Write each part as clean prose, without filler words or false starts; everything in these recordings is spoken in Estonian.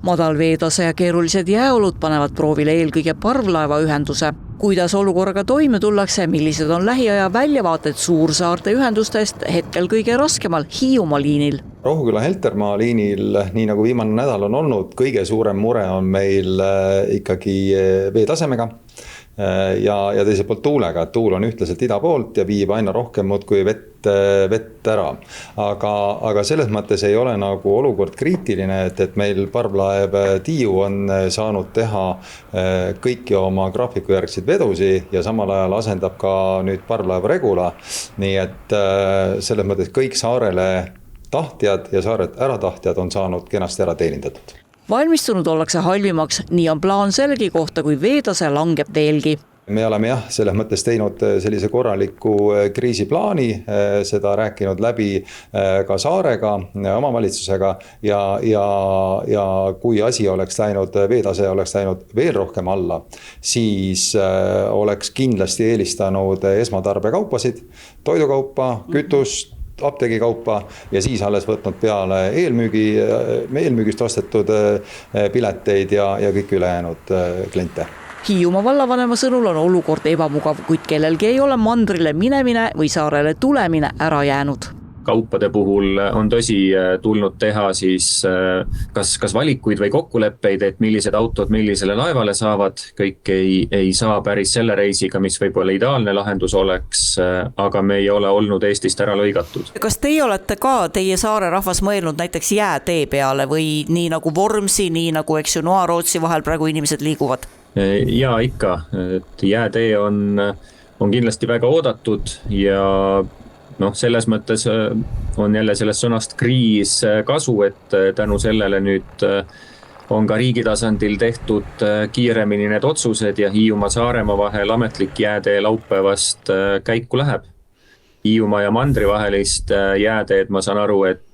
Madal veetase ja keerulised jääolud panevad proovile eelkõige parvlaevaühenduse. Kuidas olukorraga toime tullakse, millised on lähiaja väljavaated suursaarte ühendustest hetkel kõige raskemal Hiiumaa liinil? Rohuküla-Heltermaa liinil, nii nagu viimane nädal on olnud, kõige suurem mure on meil ikkagi veetasemega ja teiselt poolt tuulega. Tuul on ühtlaselt ida poolt ja viib aina rohkem muudkui vett ära. Aga selles mõttes ei ole nagu olukord kriitiline, et meil parvlaev Tiiu on saanud teha kõiki oma graafikujärgseid vedusi ja samal ajal asendab ka nüüd parvlaev Regula. Nii et selles mõttes kõik saarele tahtjad ja saaret äratahtjad on saanud kenasti ära teenindatud. Valmistunud ollakse halvimaks, nii on plaan sellegi kohta, kui veetase langeb veelgi. Me oleme selles mõttes teinud sellise korraliku kriisiplaani, seda rääkinud läbi ka saarega, omavalitsusega ja kui asi oleks läinud, veetase oleks läinud veel rohkem alla, siis oleks kindlasti eelistanud esmatarbekaupasid, toidukaupa, kütust, apteegikaupa ja siis alles võtnud peale eelmüügist ostetud pileteid ja kõik ülejäänud kliente. Hiiumaa vallavanema sõnul on olukord ebamugav, kuid kellelgi ei ole mandrile minemine või saarele tulemine ära jäänud. Kaupade puhul on tõsi tulnud teha siis kas valikuid või kokkuleppeid, et millised autod millisele laevale saavad. Kõik ei saa päris selle reisiga, mis võib-olla ideaalne lahendus oleks, aga me ei ole olnud Eestist ära lõigatud. Kas teie olete ka, teie saare rahvas mõelnud näiteks jäätee peale või nii nagu Vormsi, nii nagu Noa-Rootsi vahel praegu inimesed liiguvad? Ja ikka, et jäätee on kindlasti väga oodatud ja selles mõttes on jälle sellest sõnast kriis kasu, et tänu sellele nüüd on ka riigi tasandil tehtud kiiremini need otsused ja Hiiumaa Saaremaa vahel ametlik jäätee laupäevast käiku läheb. Hiiumaa ja mandri vahelist jääteed ma saan aru, et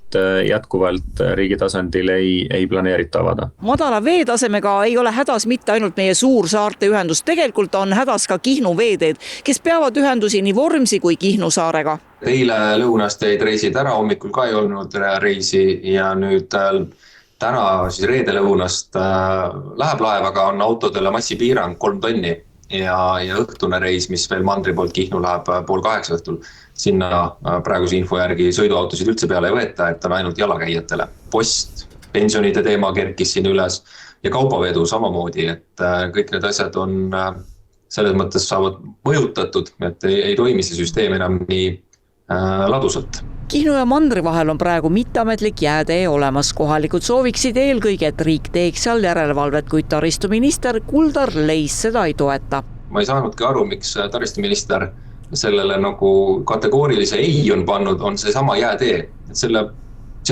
jätkuvalt riigi tasandil ei planeerita avada. Madala veetasemega ei ole hädas mitte ainult meie suursaarte ühendus, tegelikult on hädas ka Kihnu veeteed, kes peavad ühendusi nii Vormsi kui Kihnu saarega. Eile lõunast jäid reisid ära, hommikul ka ei olnud reisi ja nüüd täna siis reede lõunast läheb laevaga, on autodele massipiirang 3 tonni ja õhtune reis, mis veel mandri poolt Kihnu läheb 7:30 õhtul. Sinna praeguse info järgi sõiduautosid üldse peale ei võeta, et on ainult jalakäijatele. Post, pensionide teema kerkis siin üles ja kaubavedu samamoodi, et kõik need asjad on selles mõttes saavad mõjutatud, et ei toimi see süsteem enam nii ladusalt. Kihnu ja mandri vahel on praegu mitteametlik jäätee olemas. Kohalikud sooviksid eelkõige, et riik teeks seal järelevalvet, kuid taristuminister Kuldar Leis seda ei toeta. Ma ei saanudki aru, miks taristuminister sellele nagu kategoorilise ei on pannud, on see sama jäätee. See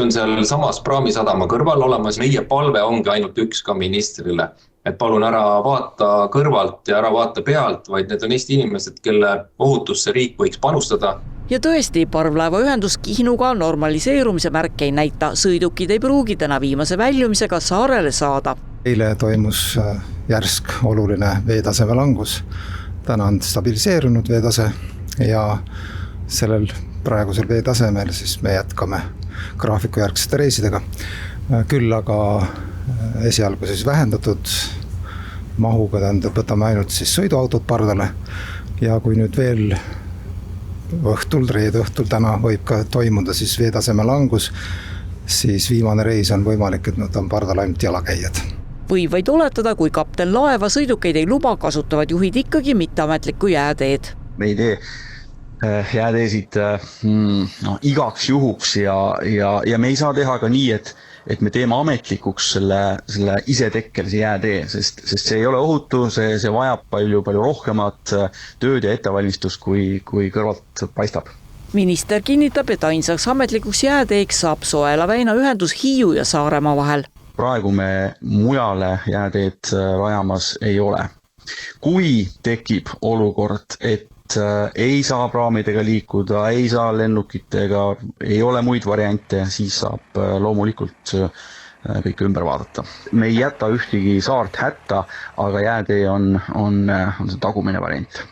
on seal samas Praamisadama kõrval olemas. Meie palve ongi ainult üks ka ministrile, et palun ära vaata kõrvalt ja ära vaata pealt, vaid need on Eesti inimesed, kelle ohutusse riik võiks panustada. Ja tõesti, parvlaevaühendus Kihnuga normaliseerumise märke ei näita. Sõidukid ei pruugi täna viimase väljumisega saarele saada. Eile toimus järsk oluline veetaseme langus. Täna on stabiliseerunud veetase ja sellel praegusel veetasemel siis me jätkame graafikujärgsete reisidega. Küll aga esialgu siis vähendatud mahuga, võtame ainult siis sõiduautod pardale ja kui nüüd veel reede õhtul täna võib ka toimuda siis veetaseme langus, siis viimane reis on võimalik, et nad on pardal ainult jalakäijad. Või vaid oletada, kui kapten laeva sõidukeid ei luba, kasutavad juhid ikkagi mitteametlikku jääteed. Me ei tee jääteesid igaks juhuks ja me ei saa teha ka nii, et me teeme ametlikuks selle isetekkelise jäätee, sest see ei ole ohutu, see vajab palju rohkemat tööd ja ettevalmistust, kui kõrvalt paistab. Minister kinnitab, et ainsaks ametlikuks jääteeks saab Soela-Väina ühendus Hiiu ja Saaremaa vahel. Praegu me mujale jääteed rajamas ei ole. Kui tekib olukord, et ei saa praamidega liikuda, ei saa lennukitega, ei ole muid variante, siis saab loomulikult kõik ümber vaadata. Me ei jäta ühtegi saart hätta, aga jäätee on see tagumine variant.